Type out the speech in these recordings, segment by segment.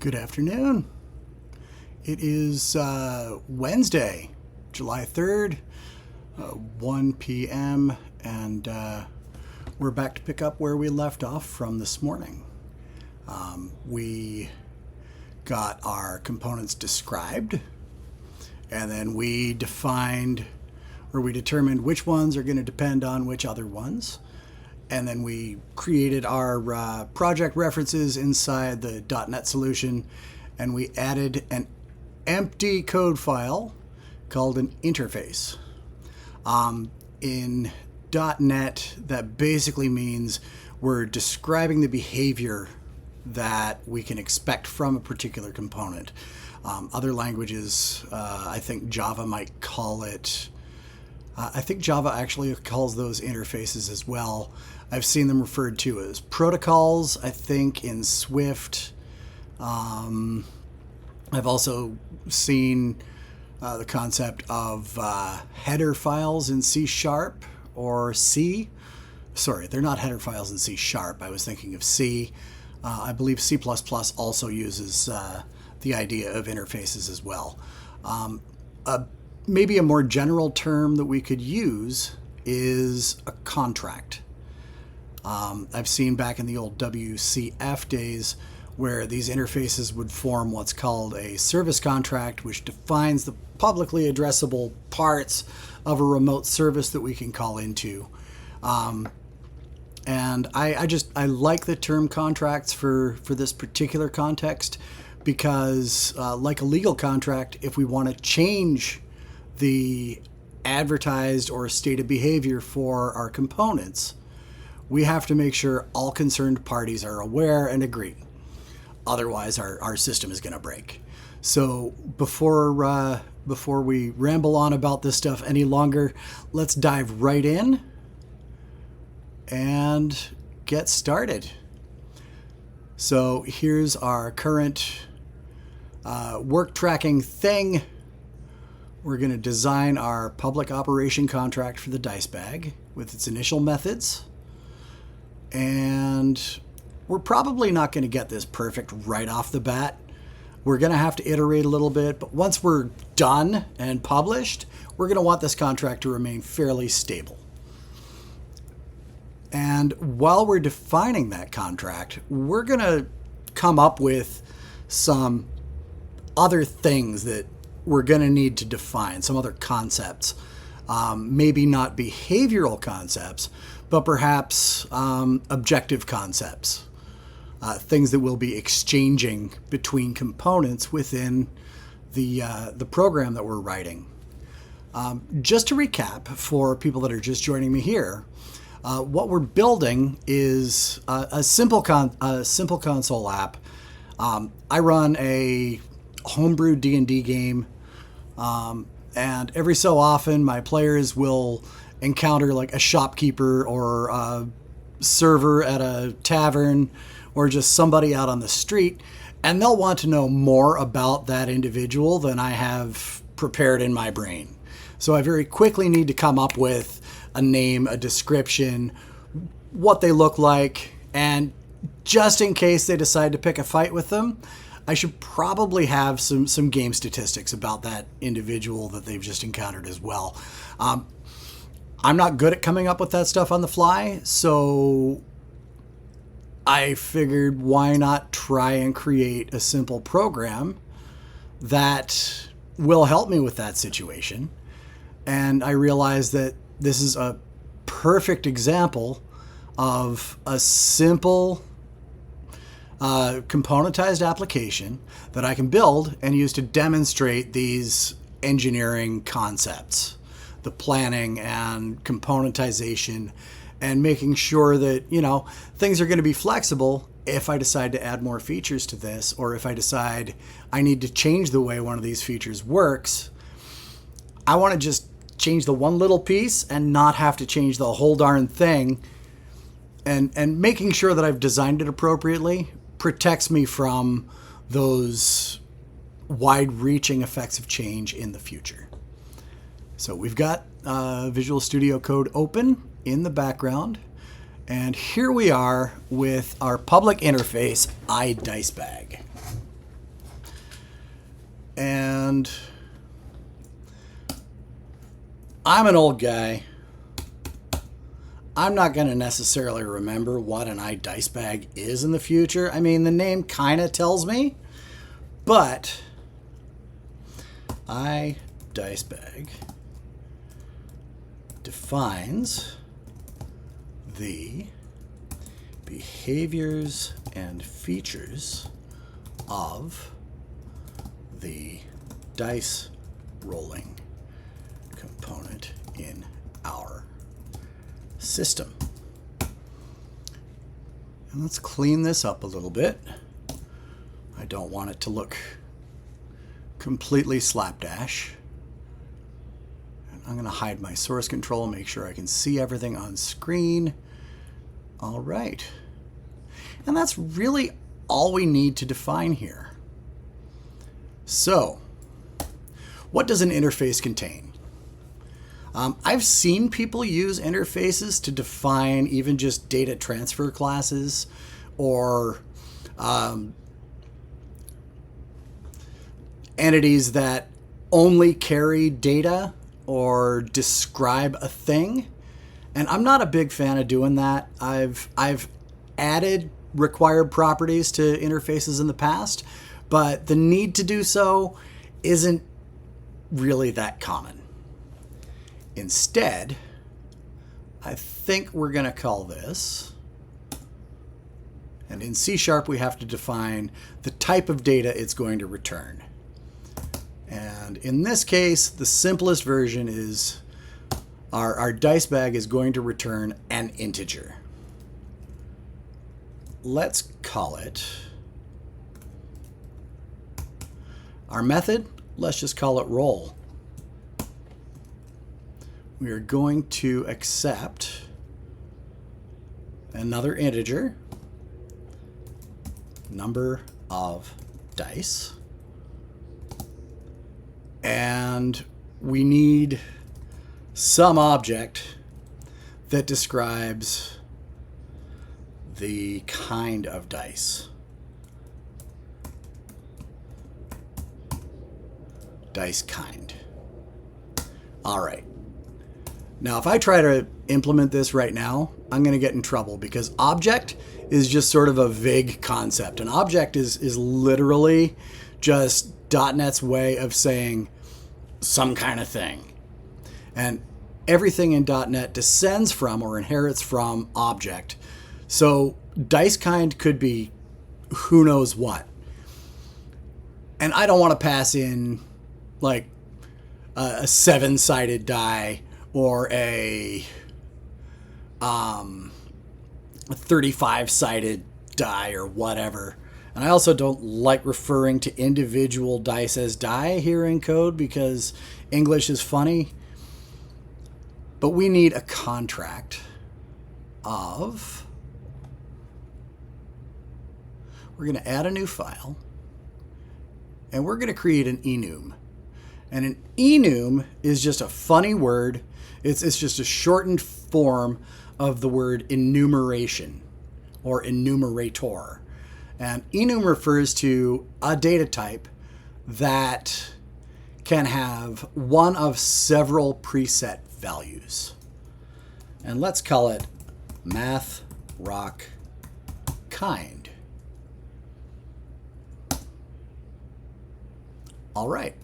Good afternoon. It is Wednesday, July 3rd, 1 p.m., and we're back to pick up where we left off from this morning. We got our components described, and then we determined which ones are going to depend on which other ones. And then we created our project references inside the dotNet solution, and we added an empty code file called an interface. In dotNet, that basically means we're describing the behavior that we can expect from a particular component. Other languages, I think Java might call it, I think Java actually calls those interfaces as well. I've seen them referred to as protocols, I think, in Swift. I've also seen the concept of header files in C# or C. Sorry, they're not header files in C#. I was thinking of C. I believe C++ also uses the idea of interfaces as well. Maybe a more general term that we could use is a contract. I've seen back in the old WCF days where these interfaces would form what's called a service contract, which defines the publicly addressable parts of a remote service that we can call into. And I like the term contracts for this particular context because like a legal contract, if we want to change the advertised or stated behavior for our components, we have to make sure all concerned parties are aware and agree. Otherwise, our system is going to break. So before we ramble on about this stuff any longer, let's dive right in and get started. So here's our current work tracking thing. We're going to design our public operation contract for the DiceEngine with its initial methods. And we're probably not going to get this perfect right off the bat. We're going to have to iterate a little bit, but once we're done and published, we're going to want this contract to remain fairly stable. And while we're defining that contract, we're going to come up with some other things that we're going to need to define, some other concepts. Maybe not behavioral concepts, but perhaps objective concepts. Things that we'll be exchanging between components within the program that we're writing. Just to recap for people that are just joining me here, what we're building is a simple console app. I run a homebrew D&D game, and every so often my players will encounter like a shopkeeper or a server at a tavern or just somebody out on the street, and they'll want to know more about that individual than I have prepared in my brain. So I very quickly need to come up with a name, a description, what they look like, and just in case they decide to pick a fight with them, I should probably have some game statistics about that individual that they've just encountered as well. I'm not good at coming up with that stuff on the fly, so I figured why not try and create a simple program that will help me with that situation. And I realized that this is a perfect example of a simple componentized application that I can build and use to demonstrate these engineering concepts, the planning and componentization, and making sure that, things are going to be flexible if I decide to add more features to this, or if I decide I need to change the way one of these features works. I want to just change the one little piece and not have to change the whole darn thing. And making sure that I've designed it appropriately protects me from those wide-reaching effects of change in the future. So we've got Visual Studio Code open in the background, And here we are with our public interface, IDiceBag. And I'm an old guy. I'm not going to necessarily remember what an IDiceBag is in the future. I mean, the name kind of tells me, but IDiceBag defines the behaviors and features of the dice rolling component in our system. And let's clean this up a little bit. I don't want it to look completely slapdash. And I'm going to hide my source control, make sure I can see everything on screen. All right. And that's really all we need to define here. So, what does an interface contain? I've seen people use interfaces to define even just data transfer classes or entities that only carry data or describe a thing. And I'm not a big fan of doing that. I've added required properties to interfaces in the past, but the need to do so isn't really that common. Instead, I think we're going to call this, and in C# we have to define the type of data it's going to return. And in this case, the simplest version is our DiceBag is going to return an integer. Let's call it our method. Let's just call it roll. We are going to accept another integer, number of dice, and we need some object that describes the kind of dice. Dice kind. All right. Now, if I try to implement this right now, I'm going to get in trouble because object is just sort of a vague concept. An object is literally just dotNet's way of saying some kind of thing. And everything in dotNet descends from or inherits from object. So dice kind could be who knows what. And I don't want to pass in like a 7-sided die or a 35-sided die or whatever. And I also don't like referring to individual dice as die here in code because English is funny. But we need a contract of, we're going to add a new file, and we're going to create an enum. And an enum is just a funny word. It's just a shortened form of the word enumeration or enumerator. And enum refers to a data type that can have one of several preset values. And let's call it math rock kind. All right.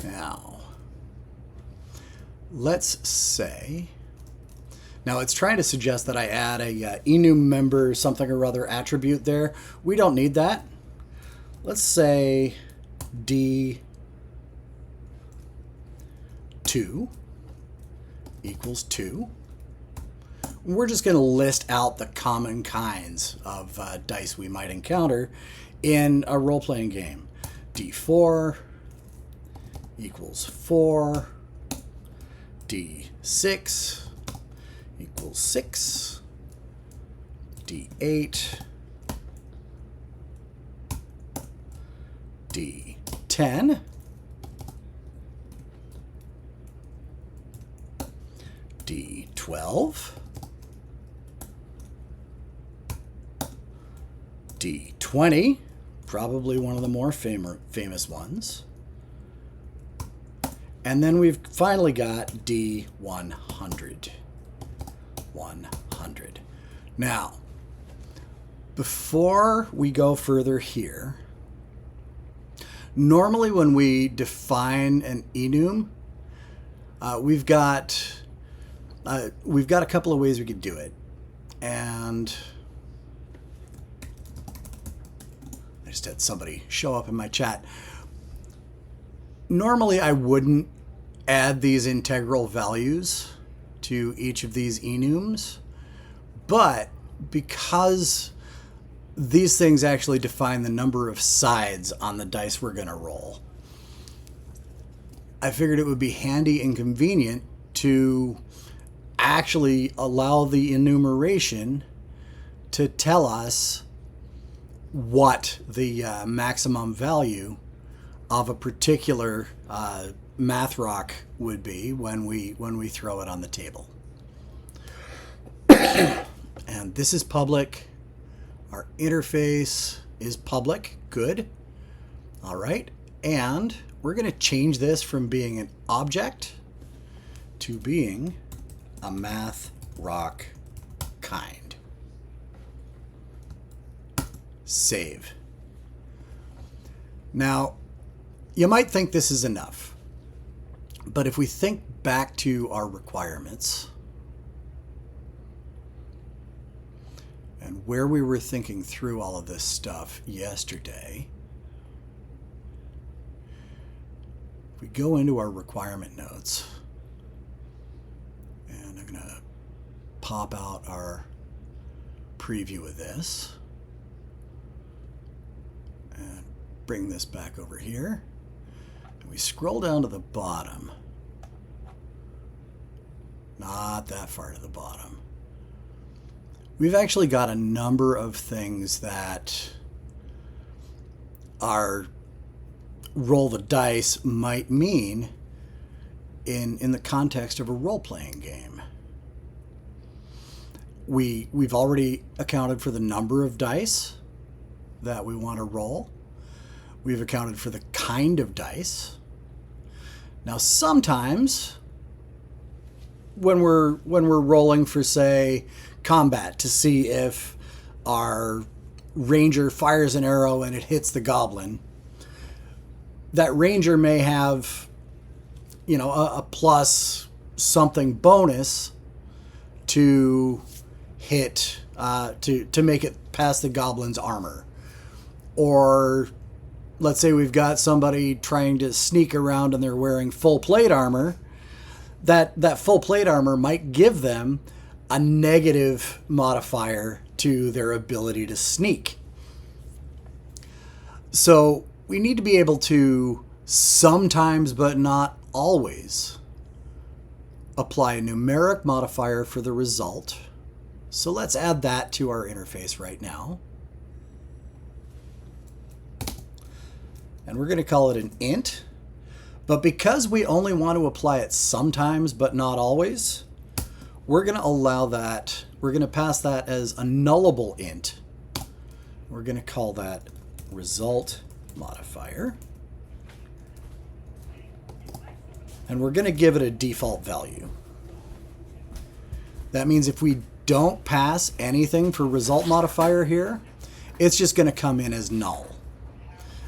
Now, let's say, now it's trying to suggest that I add a enum member something or other attribute there. We don't need that. Let's say D2 equals 2. We're just going to list out the common kinds of dice we might encounter in a role-playing game. D4 equals 4. D6 equals 6. D8. D10. D12. D20. probably one of the more famous ones. And then we've finally got D100. 100. Now, before we go further here, normally when we define an enum, we've got a couple of ways we could do it. And I just had somebody show up in my chat. Normally, I wouldn't add these integral values to each of these enums, but because these things actually define the number of sides on the dice we're going to roll, I figured it would be handy and convenient to actually allow the enumeration to tell us what the maximum value of a particular math rock would be when we throw it on the table. And this is public. Our interface is public. Good. All right. And we're going to change this from being an object to being a math rock kind. Save. Now, you might think this is enough, but if we think back to our requirements and where we were thinking through all of this stuff yesterday, we go into our requirement notes, and I'm going to pop out our preview of this and bring this back over here. And we scroll down to the bottom. Not that far to the bottom. We've actually got a number of things that our roll the dice might mean in the context of a role-playing game. We've already accounted for the number of dice that we want to roll. We've accounted for the kind of dice. Now, sometimes when we're rolling for, say, combat to see if our ranger fires an arrow and it hits the goblin, that ranger may have, a plus something bonus to hit, to make it past the goblin's armor. Or let's say we've got somebody trying to sneak around and they're wearing full plate armor. That full plate armor might give them a negative modifier to their ability to sneak. So we need to be able to sometimes, but not always, apply a numeric modifier for the result. So let's add that to our interface right now. And we're going to call it an int. But because we only want to apply it sometimes, but not always, we're going to allow that, we're going to pass that as a nullable int. We're going to call that result modifier. And we're going to give it a default value. That means if we don't pass anything for result modifier here, it's just going to come in as null.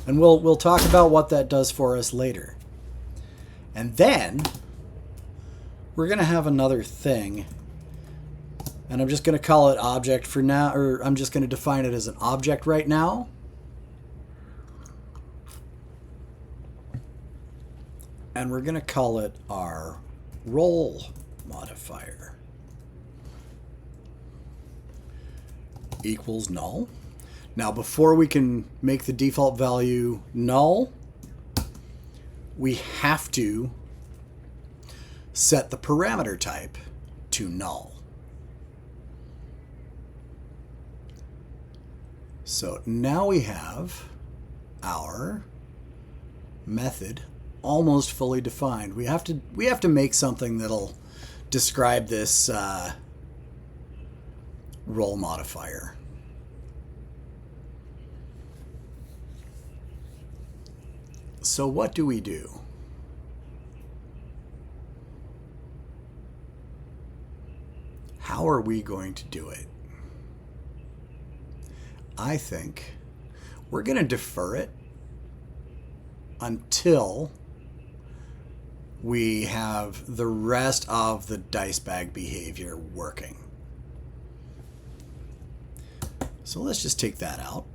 And we'll talk about what that does for us later. And then we're going to have another thing, and I'm just going to call it object for now, or I'm just going to define it as an object right now. And we're going to call it our roll modifier. Equals null. Now, before we can make the default value null, we have to set the parameter type to null. So now we have our method almost fully defined. We have to make something that'll describe this roll modifier. So what do we do? How are we going to do it? I think we're going to defer it until we have the rest of the DiceEngine behavior working. So let's just take that out.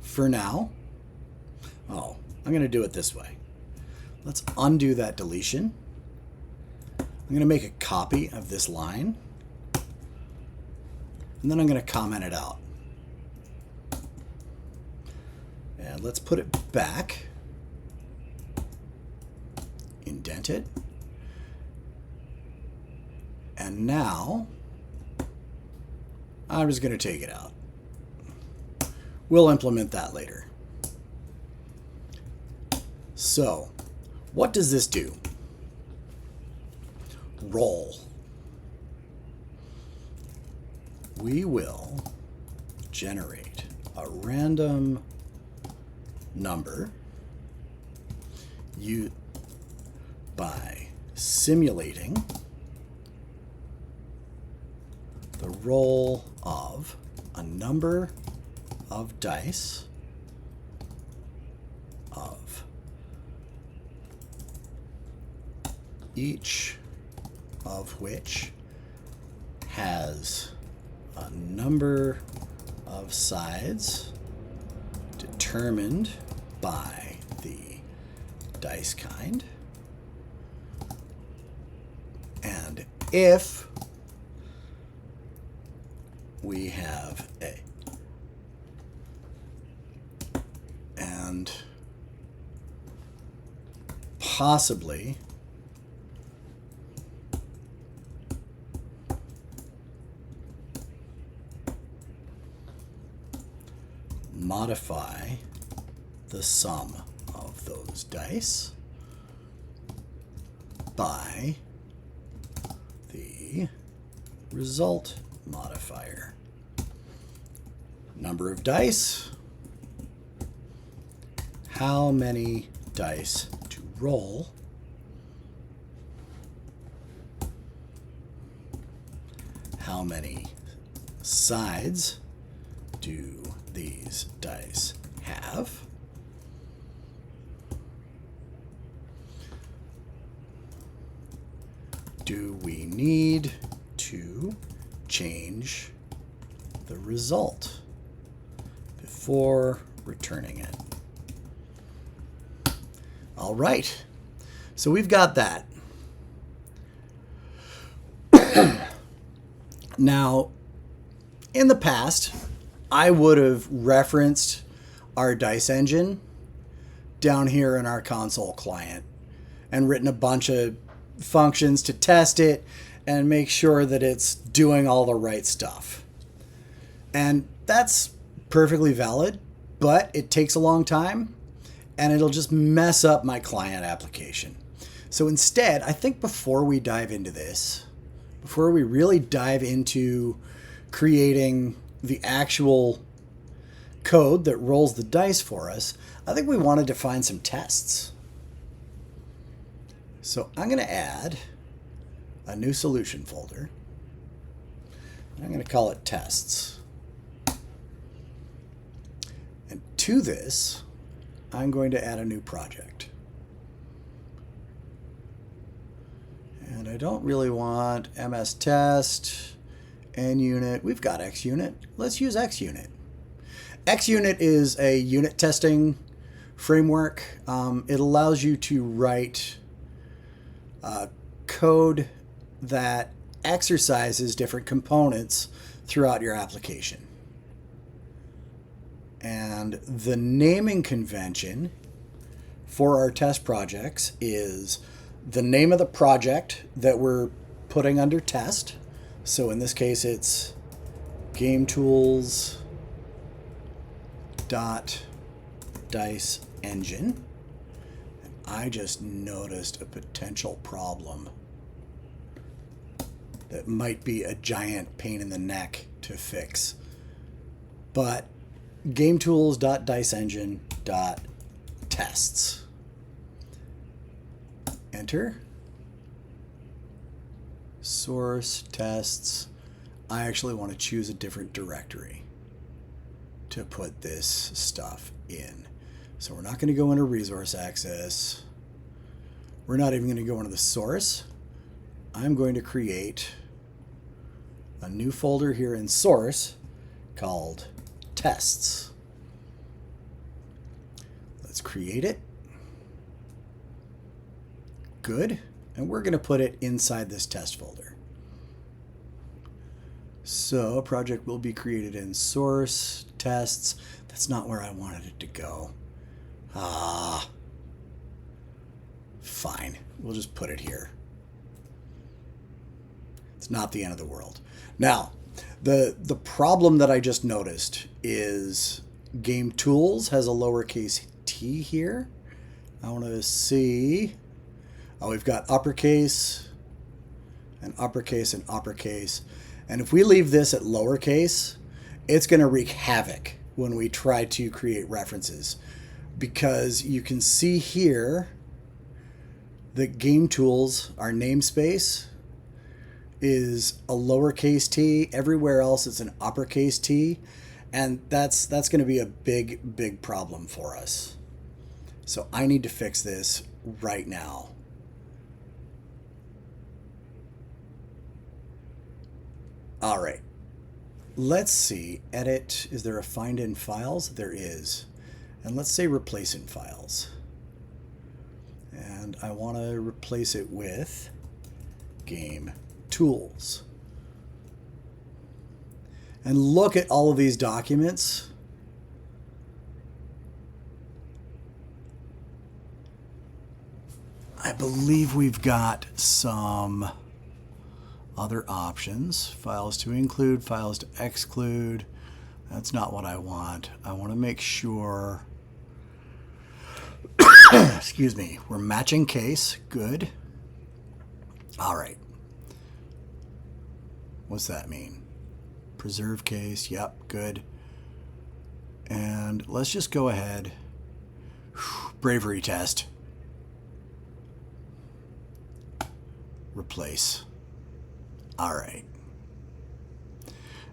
For now, I'm going to do it this way. Let's undo that deletion. I'm going to make a copy of this line, and then I'm going to comment it out. And let's put it back, indent it, and now I'm just going to take it out. We'll implement that later. So, what does this do? Roll. We will generate a random number by simulating the roll of a number of dice of each of which has a number of sides determined by the dice kind, and if we have a and possibly modify the sum of those dice by the result modifier. Number of dice, how many dice to roll, how many sides do these dice have, do we need to change the result before returning it? All right, so we've got that. Now, in the past, I would have referenced our DiceEngine down here in our console client and written a bunch of functions to test it and make sure that it's doing all the right stuff. And that's perfectly valid, but it takes a long time and it'll just mess up my client application. So instead, I think before we dive into this, before we really dive into creating the actual code that rolls the dice for us, I think we want to define some tests. So I'm going to add a new solution folder. I'm going to call it tests. And to this, I'm going to add a new project. And I don't really want MS Test, NUnit. We've got XUnit. Let's use XUnit. XUnit is a unit testing framework. It allows you to write code that exercises different components throughout your application. And the naming convention for our test projects is the name of the project that we're putting under test. So in this case, it's GameTools.DiceEngine. And I just noticed a potential problem that might be a giant pain in the neck to fix. But GameTools.DiceEngine tests. Enter. Source, tests. I actually want to choose a different directory to put this stuff in. So we're not going to go into resource access. We're not even going to go into the source. I'm going to create a new folder here in source called tests. Let's create it. Good. And we're going to put it inside this test folder. So a project will be created in source, tests. That's not where I wanted it to go. Fine. We'll just put it here. It's not the end of the world. Now, the problem that I just noticed is Game Tools has a lowercase t here. I want to see. Oh, we've got uppercase and uppercase and uppercase. And if we leave this at lowercase, it's going to wreak havoc when we try to create references. Because you can see here that Game Tools, our namespace, is a lowercase t. Everywhere else it's an uppercase t. And that's going to be a big problem for us. So I need to fix this right now. All right. Let's see. Edit. Is there a find in files? There is. And let's say replace in files. And I want to replace it with Game Tools. And look at all of these documents. I believe we've got some other options. Files to include, files to exclude. That's not what I want. I want to make sure, excuse me, we're matching case. Good. All right. What's that mean? Preserve case. Yep, good. And let's just go ahead. Bravery test. Replace. All right.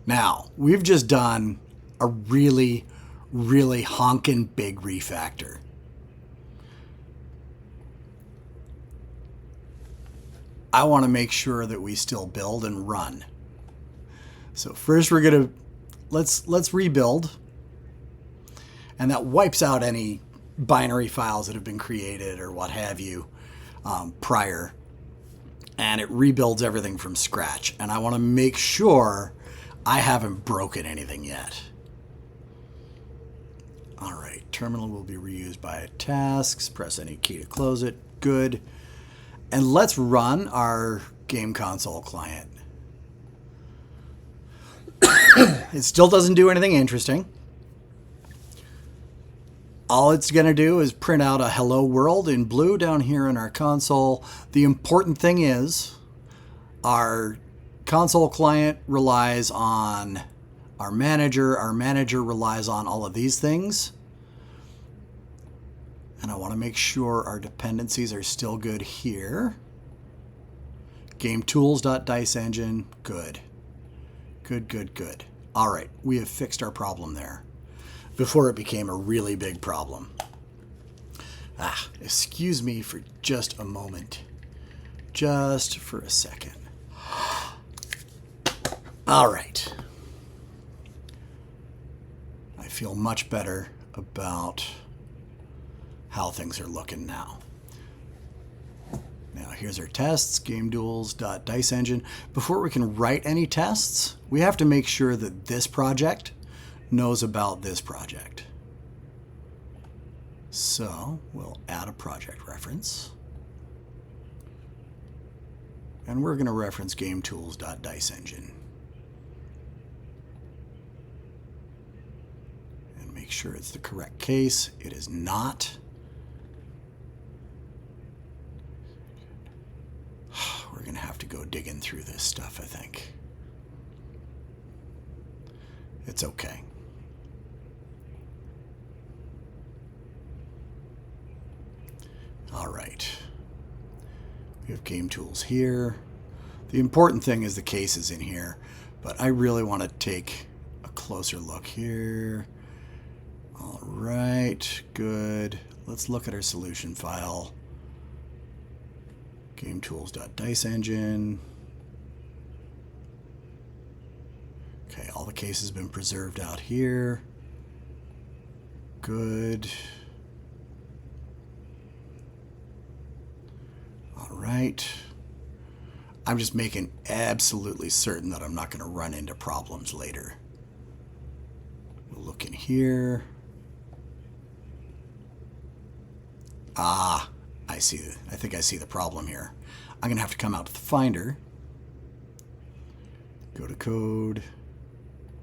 Now, we've just done a really honkin' big refactor. I want to make sure that we still build and run. So first we're going to, let's rebuild. And that wipes out any binary files that have been created or what have you prior. And it rebuilds everything from scratch. And I want to make sure I haven't broken anything yet. All right, terminal will be reused by tasks. Press any key to close it. Good. And let's run our game console client. It still doesn't do anything interesting. All it's going to do is print out a hello world in blue down here in our console. The important thing is our console client relies on our manager. Our manager relies on all of these things. And I want to make sure our dependencies are still good here. GameTools.DiceEngine, good. Good. All right, we have fixed our problem there before it became a really big problem. Excuse me for just a moment. Just for a second. All right. I feel much better about how things are looking now. Now here's our tests, GameTools.DiceEngine. Before we can write any tests, we have to make sure that this project knows about this project. So we'll add a project reference. And we're going to reference GameTools.DiceEngine. And make sure it's the correct case. It is not. We're going to have to go digging through this stuff, I think. It's okay. All right. We have game tools here. The important thing is the cases in here, but I really want to take a closer look here. All right, good. Let's look at our solution file. GameTools.DiceEngine. Okay, all the cases have been preserved out here. Good. All right. I'm just making absolutely certain that I'm not going to run into problems later. We'll look in here. Ah, I see. I think I see the problem here. I'm going to have to come out to the Finder. Go to Code,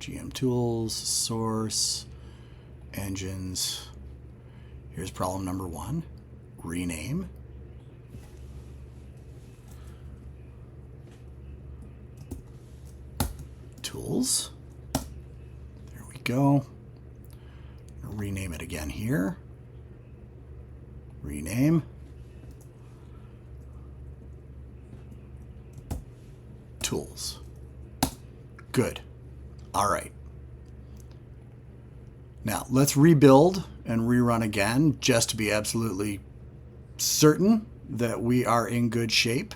GM Tools, Source, Engines. Here's problem number 1. Rename. Tools. There we go. Rename it again here. Rename. Tools. Good. All right. Now let's rebuild and rerun again just to be absolutely certain that we are in good shape.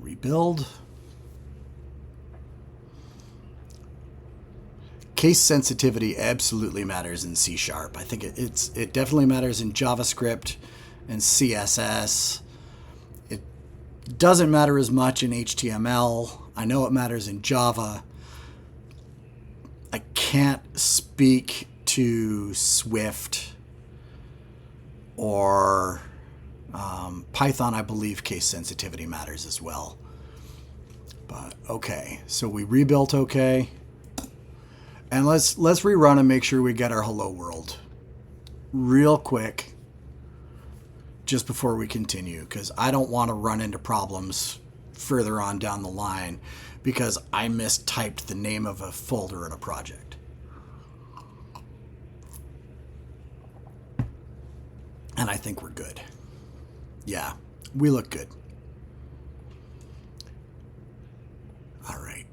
Rebuild. Case sensitivity absolutely matters in C#. I think it definitely matters in JavaScript and CSS. It doesn't matter as much in HTML. I know it matters in Java. I can't speak to Swift or Python. I believe case sensitivity matters as well. But okay, so we rebuilt okay. And let's rerun and make sure we get our hello world real quick just before we continue, because I don't want to run into problems further on down the line because I mistyped the name of a folder in a project. And I think we're good. Yeah, we look good. All right.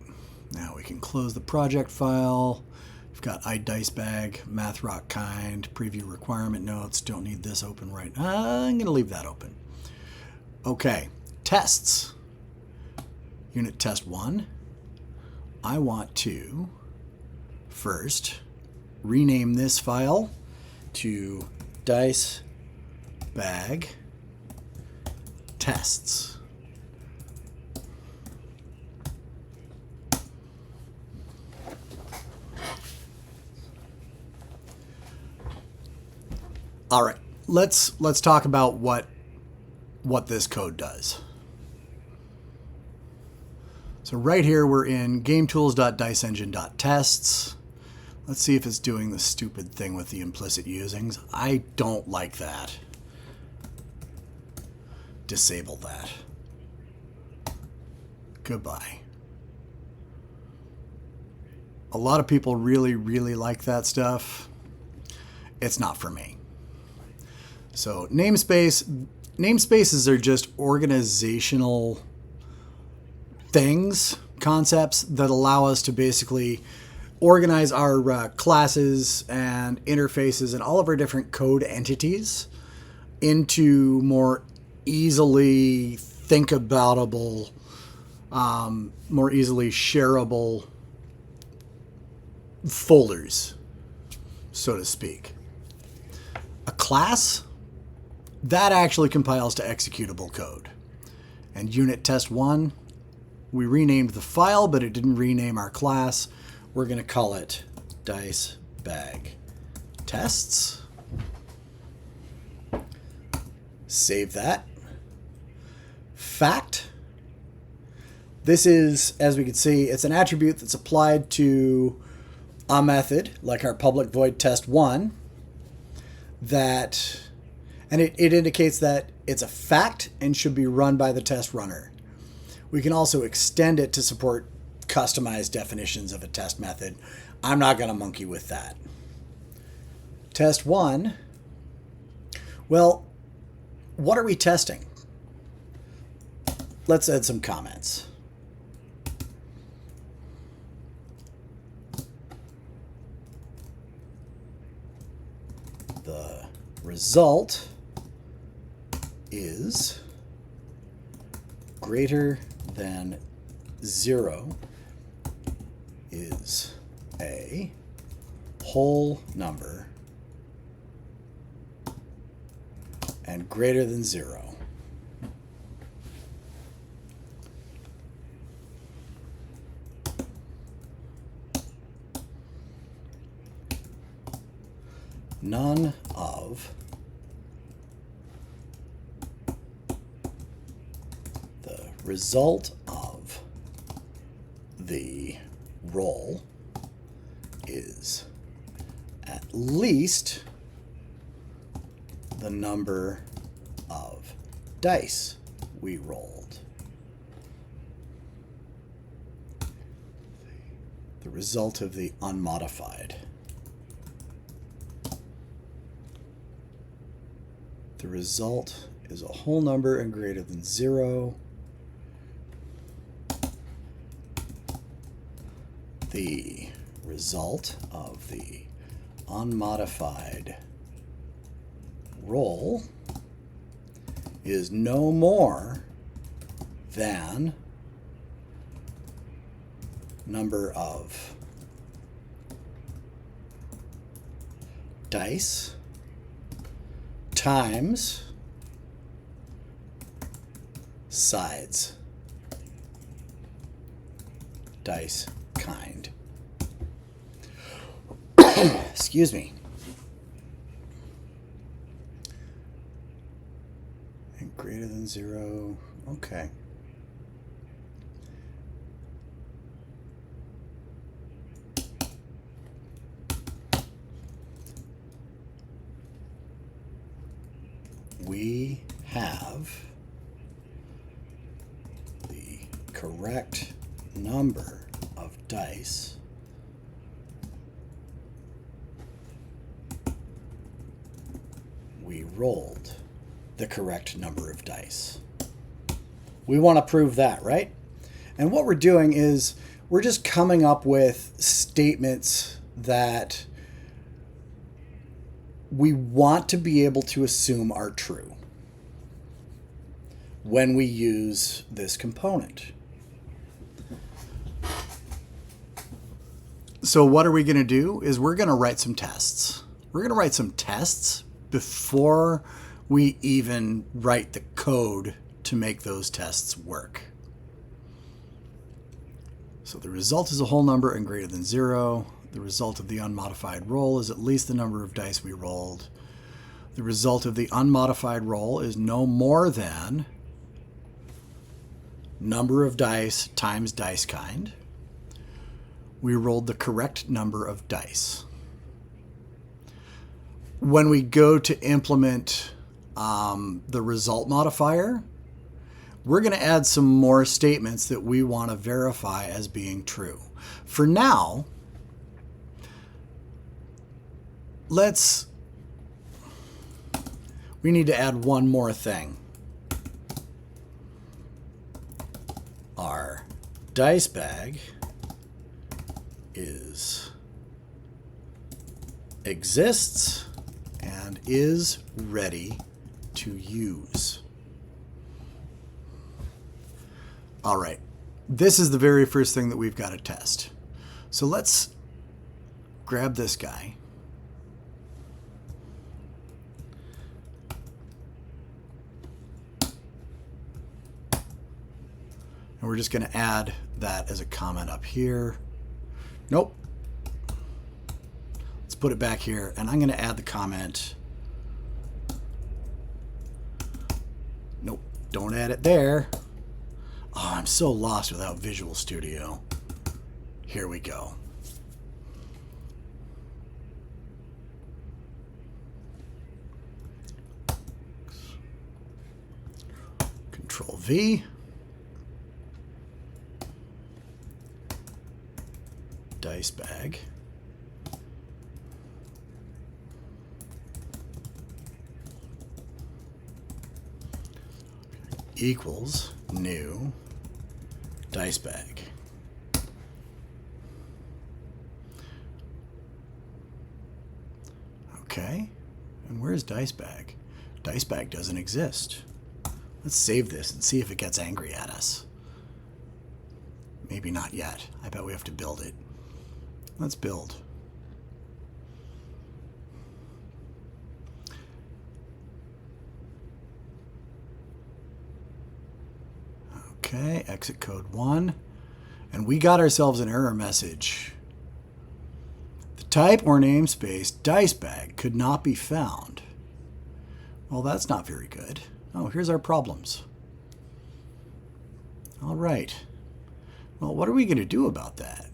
Now we can close the project file. We've got IDiceBag, MathRock kind, preview requirement notes. Don't need this open right now. I'm going to leave that open. Okay, tests. Unit test 1. I want to first rename this file to DiceBag tests. All right, let's talk about what this code does. So right here we're in GameTools.DiceEngine.tests. Let's see if it's doing the stupid thing with the implicit usings. I don't like that. Disable that. Goodbye. A lot of people really, really like that stuff. It's not for me. So namespaces are just organizational things, concepts that allow us to basically organize our classes and interfaces and all of our different code entities into more easily think-aboutable, more easily shareable folders, so to speak. A class, that actually compiles to executable code. And unit test 1, we renamed the file, but it didn't rename our class. We're going to call it DiceBag tests. Save that. Fact. This is, as we can see, it's an attribute that's applied to a method, like our public void test1, that, and it indicates that it's a fact and should be run by the test runner. We can also extend it to support customized definitions of a test method. I'm not going to monkey with that. Test 1 Well, what are we testing? Let's add some comments. The result is greater than 0 is a whole number and greater than 0. None of the result of the roll is at least the number of dice we rolled. The result of the unmodified. The result is a whole number and greater than 0. The result of the unmodified roll is no more than number of dice times sides, dice kind. Excuse me. And greater than 0. Okay. We have the correct number of dice we rolled the correct number of dice. We want to prove that, right? And what we're doing is we're just coming up with statements that we want to be able to assume are true when we use this component. So what are we going to do is we're going to write some tests. We're going to write some tests before we even write the code to make those tests work. So the result is a whole number and greater than 0. The result of the unmodified roll is at least the number of dice we rolled. The result of the unmodified roll is no more than number of dice times dice kind. We rolled the correct number of dice. When we go to implement the result modifier, we're going to add some more statements that we want to verify as being true. For now, we need to add one more thing. Our DiceBag exists and is ready to use. All right, this is the very first thing that we've got to test. So let's grab this guy. And we're just going to add that as a comment up here. Nope. Let's put it back here, and I'm going to add the comment. Nope, don't add it there. Oh, I'm so lost without Visual Studio. Here we go. Control V. DiceBag. equals new DiceEngine. Okay, and where's DiceEngine? DiceEngine doesn't exist. Let's save this and see if it gets angry at us. Maybe not yet. I bet we have to build it. Let's build. Okay, exit code 1. And we got ourselves an error message. The type or namespace DiceEngine could not be found. Well, that's not very good. Oh, here's our problems. All right. Well, what are we going to do about that?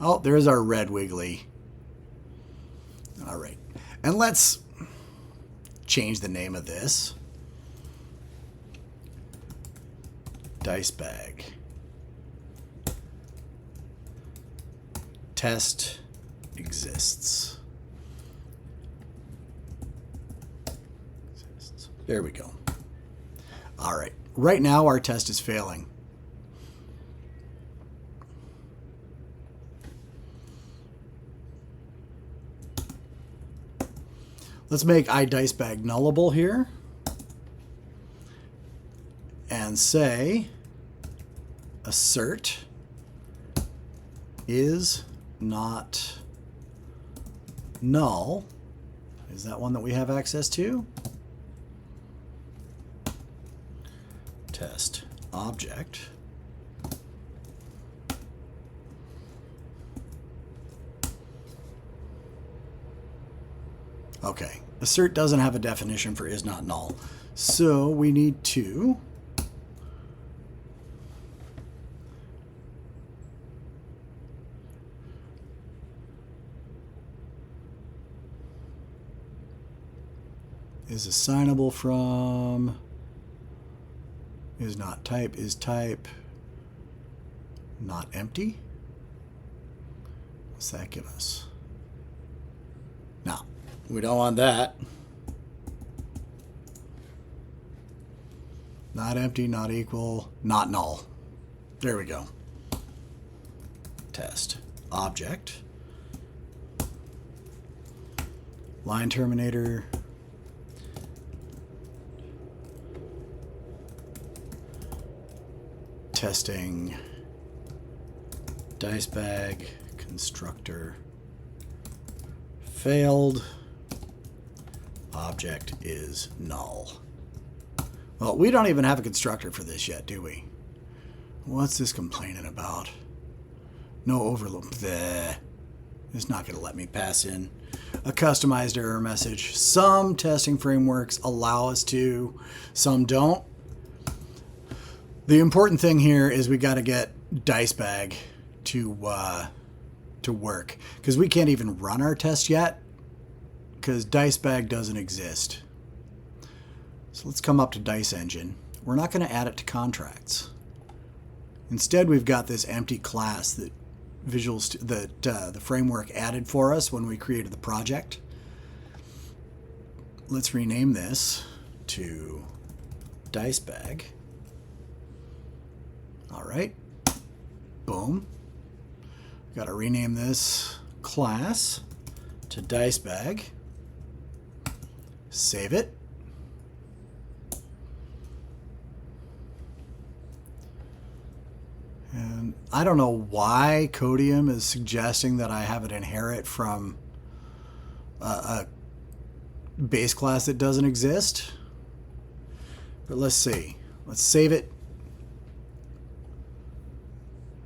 Oh, there's our red wiggly. All right. And let's change the name of this. DiceEngine. Test exists. There we go. All right. Right now, our test is failing. Let's make IDiceBag nullable here and say assert is not null. Is that one that we have access to? Test object. Okay, assert doesn't have a definition for is not null. So we need to is assignable from is not type, is type not empty? What's that give us? No, we don't want that. Not empty, not equal, not null. There we go. Test object. Line terminator. Testing DiceEngine constructor failed. Object is null. Well, we don't even have a constructor for this yet, do we? What's this complaining about? No overload. Bleh. It's not going to let me pass in a customized error message. Some testing frameworks allow us to, some don't. The important thing here is we got to get DiceEngine to work, because we can't even run our test yet because DiceEngine doesn't exist. So let's come up to DiceEngine. We're not going to add it to contracts. Instead, we've got this empty class that the framework added for us when we created the project. Let's rename this to DiceEngine. All right, boom. Got to rename this class to DiceEngine. Save it. And I don't know why Codium is suggesting that I have it inherit from a base class that doesn't exist. But let's see. Let's save it.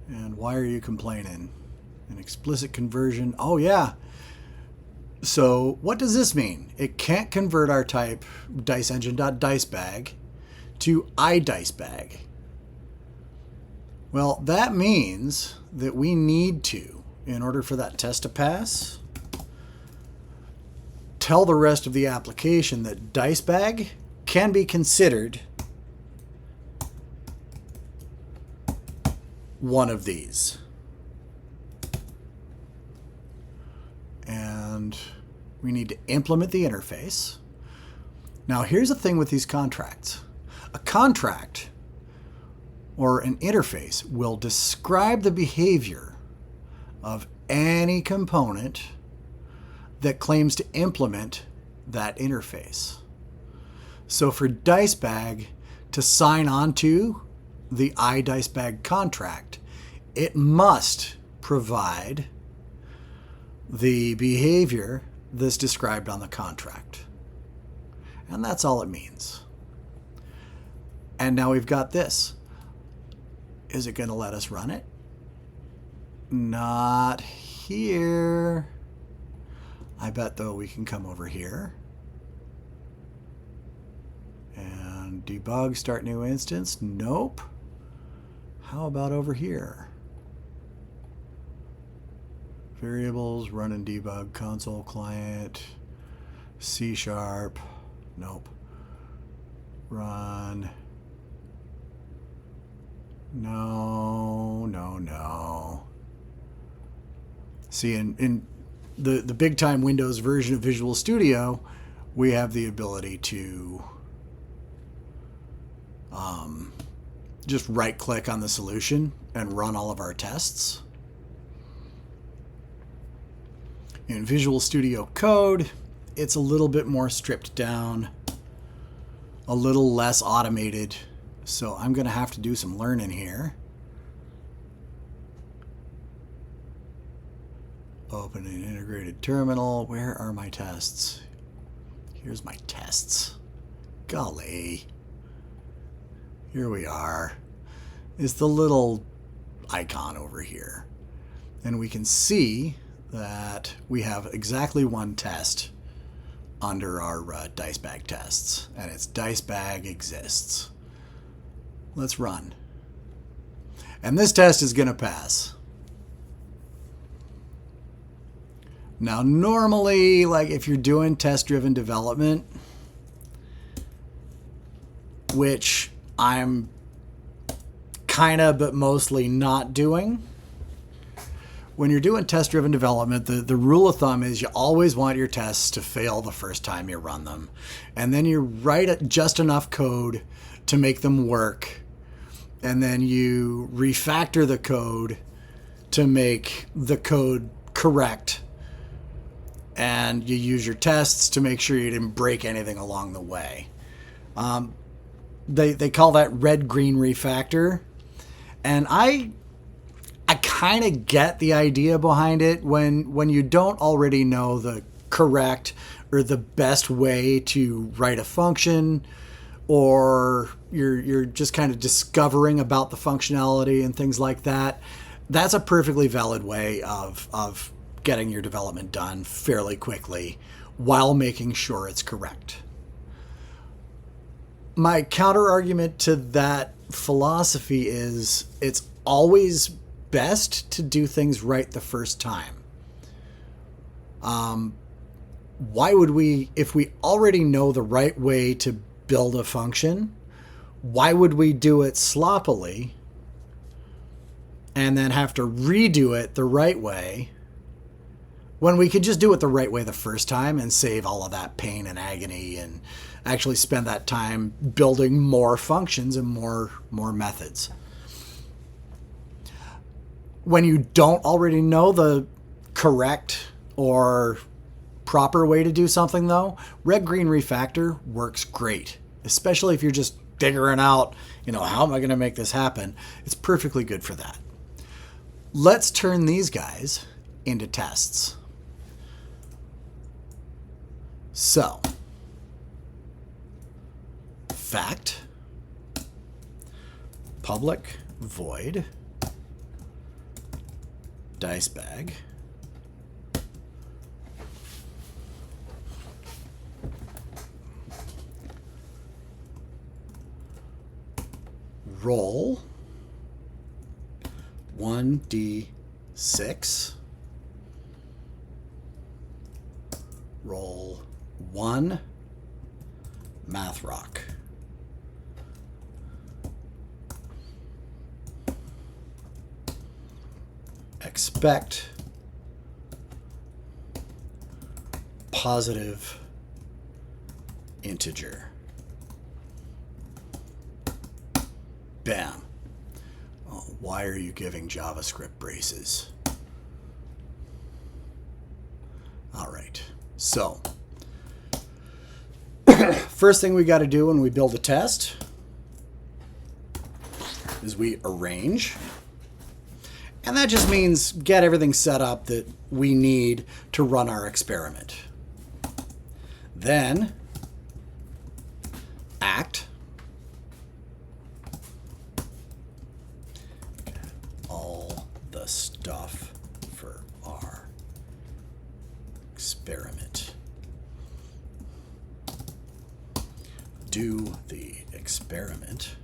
And why are you complaining? An explicit conversion. Oh, yeah. So what does this mean? It can't convert our type DiceEngine.DiceEngine to IDiceBag. Well, that means that we need to, in order for that test to pass, tell the rest of the application that DiceEngine can be considered one of these. And we need to implement the interface. Now, here's the thing with these contracts. A contract or an interface will describe the behavior of any component that claims to implement that interface. So for DiceEngine to sign on to the IDiceBag contract, it must provide the behavior that's described on the contract. And that's all it means. And now we've got this. Is it going to let us run it? Not here. I bet, though, we can come over here and debug, start new instance. Nope. How about over here? Variables, run and debug, console client, C#. Nope. Run. No. See, in the big time Windows version of Visual Studio, we have the ability to just right click on the solution and run all of our tests. In Visual Studio Code, it's a little bit more stripped down, a little less automated. So I'm going to have to do some learning here. Open an integrated terminal. Where are my tests? Here's my tests. Golly. Here we are. It's the little icon over here. And we can see that we have exactly one test under our DiceEngine tests. And it's DiceEngine exists. Let's run. And this test is going to pass. Now, normally, like if you're doing test-driven development, which I'm kind of but mostly not doing, when you're doing test-driven development, the rule of thumb is you always want your tests to fail the first time you run them. And then you write just enough code to make them work. And then you refactor the code to make the code correct. And you use your tests to make sure you didn't break anything along the way. They call that red-green refactor. And I kind of get the idea behind it when you don't already know the correct or the best way to write a function, or you're just kind of discovering about the functionality and things like that. That's a perfectly valid way of getting your development done fairly quickly while making sure it's correct. My counter argument to that philosophy is it's always best to do things right the first time. Why would we, if we already know the right way to build a function, why would we do it sloppily and then have to redo it the right way when we could just do it the right way the first time and save all of that pain and agony and actually spend that time building more functions and more methods? When you don't already know the correct or proper way to do something, though, red-green refactor works great, especially if you're just figuring out, how am I going to make this happen? It's perfectly good for that. Let's turn these guys into tests. So, fact, public void, DiceEngine, roll 1d6, roll 1 math rock. Expect positive integer. Bam. Oh, why are you giving JavaScript braces? All right. So, first thing we got to do when we build a test is we arrange. And that just means get everything set up that we need to run our experiment. Then, act. All the stuff for our experiment. Do the experiment.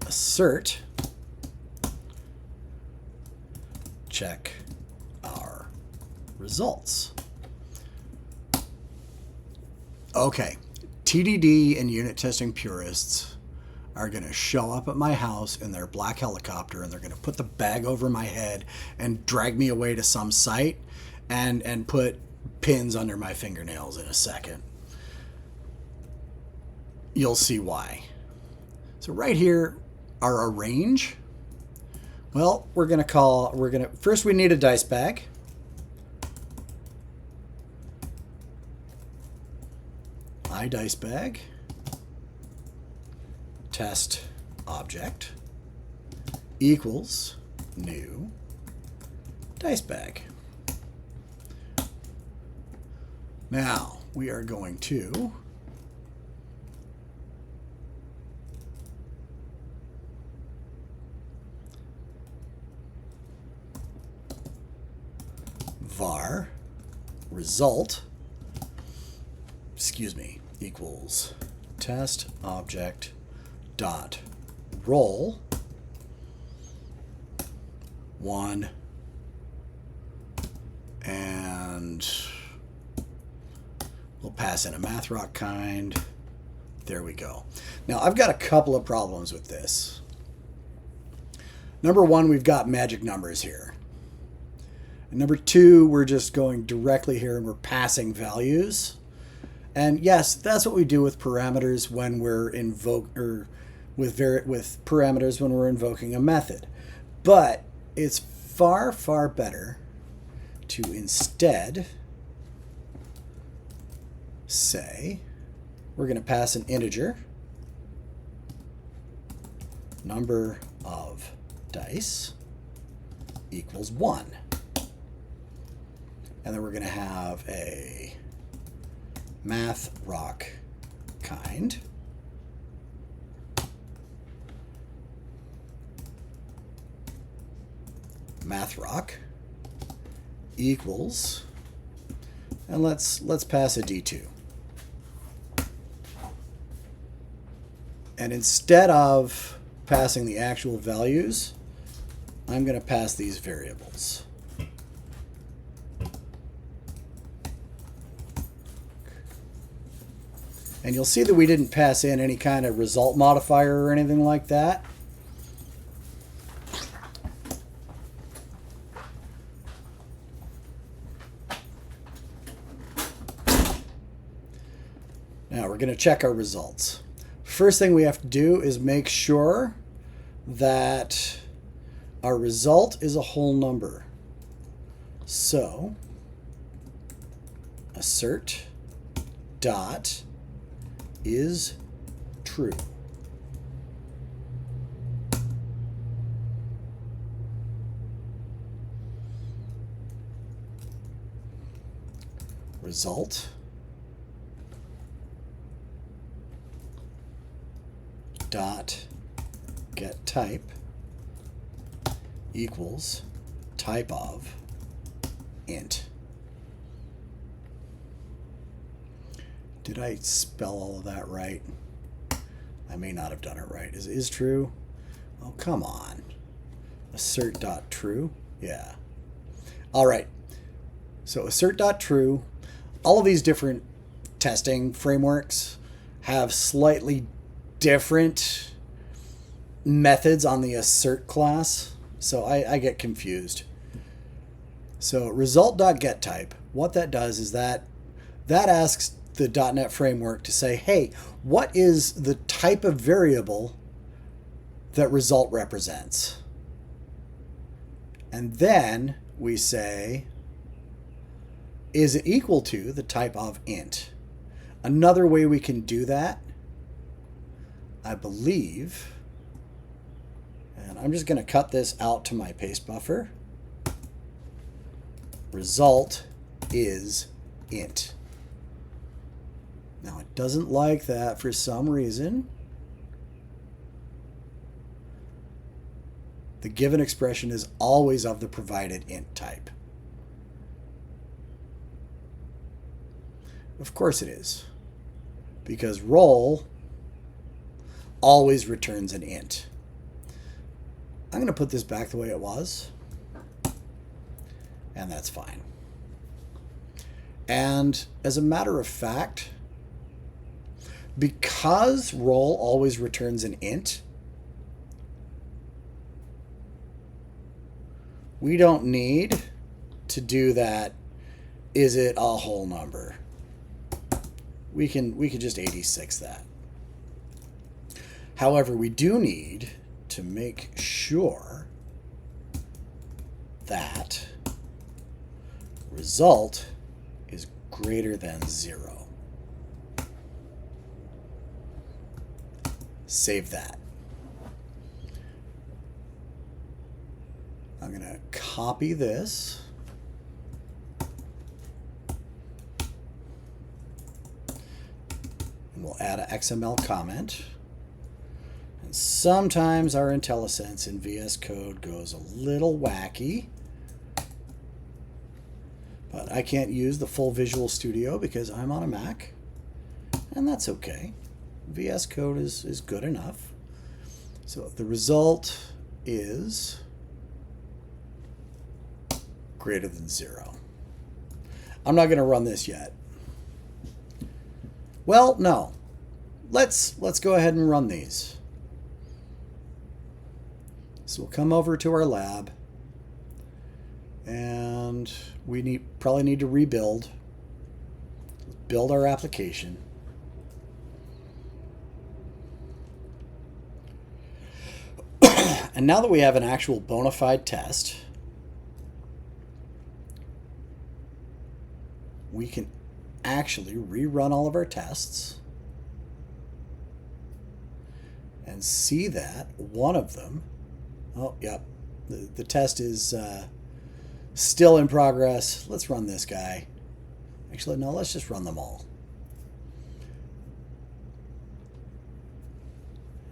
Assert. Check our results. Okay, TDD and unit testing purists are going to show up at my house in their black helicopter, and they're going to put the bag over my head and drag me away to some site and put pins under my fingernails in a second. You'll see why. So right here, our arrange. Well, first we need a DiceEngine. IDiceBag. Test object equals new DiceEngine. Now we are going to var result, equals test object dot roll 1 and we'll pass in a math rock kind. There we go. Now I've got a couple of problems with this. Number one, we've got magic numbers here. And number two, we're just going directly here and we're passing values. And yes, that's what we do with parameters when we're with parameters when we're invoking a method. But it's far, far better to instead say we're going to pass an integer, number of dice equals 1. And then we're going to have a math rock kind. Math rock equals, and let's pass a D2. And instead of passing the actual values, I'm going to pass these variables. And you'll see that we didn't pass in any kind of result modifier or anything like that. Now we're going to check our results. First thing we have to do is make sure that our result is a whole number. So assert dot is true. Result dot get type equals type of int. Did I spell all of that right? I may not have done it right. Is true? Oh, come on. Assert dot true? Yeah. All right. So assert dot true. All of these different testing frameworks have slightly different methods on the assert class. So I get confused. So result.getType what that does is that asks the .NET framework to say, hey, what is the type of variable that result represents? And then we say, is it equal to the type of int? Another way we can do that, I believe, and I'm just going to cut this out to my paste buffer. Result is int. Now it doesn't like that for some reason. The given expression is always of the provided int type. Of course it is, because roll always returns an int. I'm going to put this back the way it was, and that's fine. And as a matter of fact, because roll always returns an int, we don't need to do that, is it a whole number? We can just 86 that. However, we do need to make sure that result is greater than 0. Save that. I'm going to copy this. And we'll add an XML comment. And sometimes our IntelliSense in VS Code goes a little wacky. But I can't use the full Visual Studio because I'm on a Mac. And that's okay. VS Code is good enough. So the result is greater than 0. I'm not going to run this yet. Well, no. Let's go ahead and run these. So we'll come over to our lab, and we probably need to rebuild. Build our application. And now that we have an actual bona fide test, we can actually rerun all of our tests and see that one of them, oh, yep, the test is still in progress. Let's run this guy. Actually, no, let's just run them all.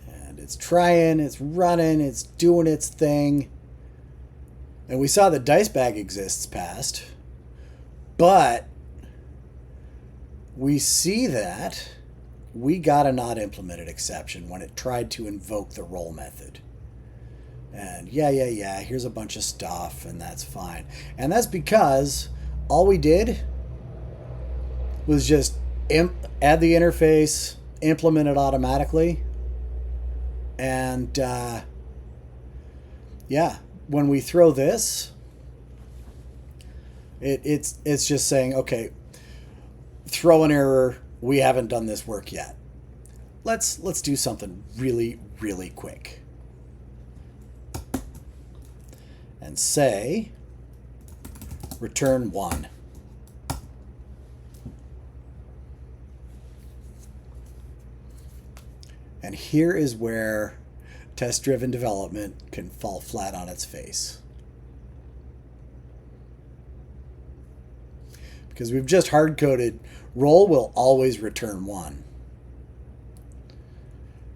And it's trying, it's running, it's doing its thing. And we saw that DiceEngine exists past, but we see that we got a not implemented exception when it tried to invoke the roll method. And yeah, here's a bunch of stuff, and that's fine. And that's because all we did was just add the interface, implement it automatically, and yeah, when we throw this, it's just saying, okay, throw an error. We haven't done this work yet. Let's do something really, really quick. And say return 1. And here is where test-driven development can fall flat on its face. Because we've just hard-coded roll will always return 1.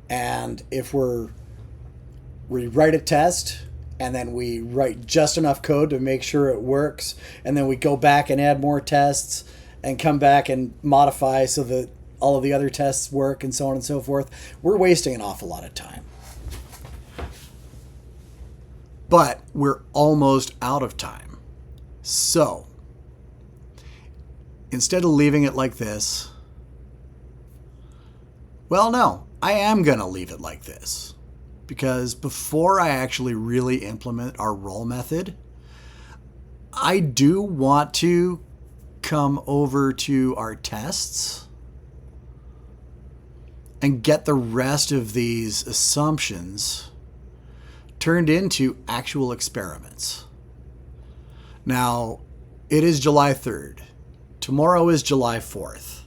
And if we write a test and then we write just enough code to make sure it works, and then we go back and add more tests and come back and modify so that all of the other tests work and so on and so forth, we're wasting an awful lot of time. But we're almost out of time. So instead of leaving it like this, well, no, I am going to leave it like this. Because before I actually really implement our roll method, I do want to come over to our tests and get the rest of these assumptions turned into actual experiments. Now, it is July 3rd. Tomorrow is July 4th.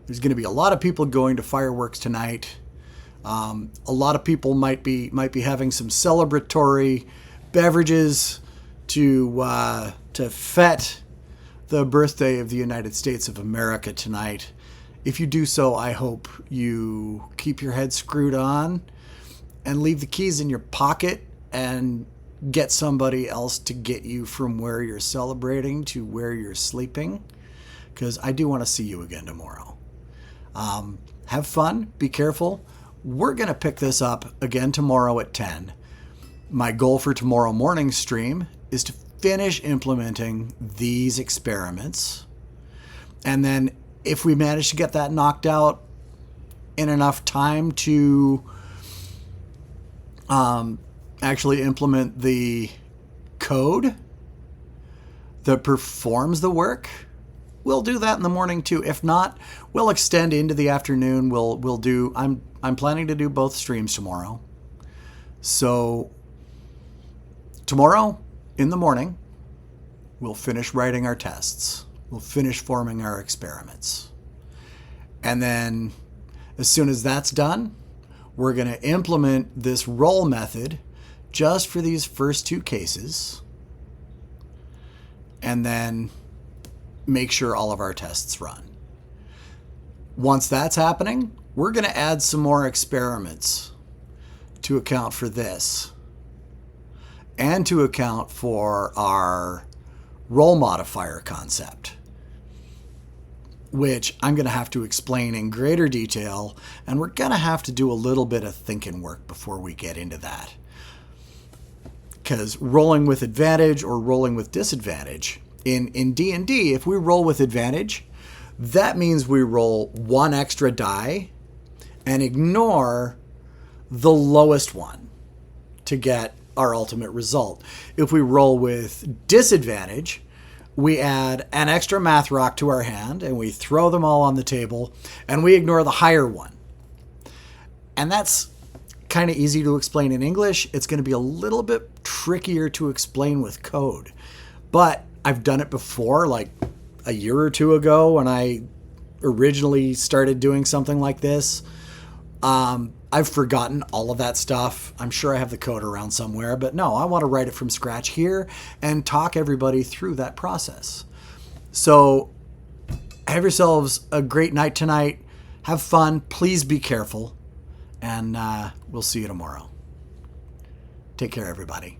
There's going to be a lot of people going to fireworks tonight. A lot of people might be having some celebratory beverages to fet the birthday of the United States of America tonight. If you do so, I hope you keep your head screwed on and leave the keys in your pocket and get somebody else to get you from where you're celebrating to where you're sleeping, because I do want to see you again tomorrow. Have fun. Be careful. We're going to pick this up again tomorrow at 10. My goal for tomorrow morning's stream is to finish implementing these experiments. And then if we manage to get that knocked out in enough time to actually implement the code that performs the work, we'll do that in the morning too. If not, we'll extend into the afternoon. We'll do. I'm planning to do both streams tomorrow. So tomorrow in the morning, we'll finish writing our tests. We'll finish forming our experiments. And then as soon as that's done, we're going to implement this roll method just for these first two cases. And then make sure all of our tests run. Once that's happening, we're going to add some more experiments to account for this and to account for our roll modifier concept, which I'm going to have to explain in greater detail, and we're going to have to do a little bit of thinking work before we get into that. Because rolling with advantage or rolling with disadvantage, in D&D, if we roll with advantage, that means we roll one extra die and ignore the lowest one to get our ultimate result. If we roll with disadvantage, we add an extra math rock to our hand and we throw them all on the table and we ignore the higher one. And that's kind of easy to explain in English. It's going to be a little bit trickier to explain with code. But I've done it before, like a year or two ago when I originally started doing something like this. I've forgotten all of that stuff. I'm sure I have the code around somewhere, but no, I want to write it from scratch here and talk everybody through that process. So have yourselves a great night tonight. Have fun. Please be careful. And we'll see you tomorrow. Take care, everybody.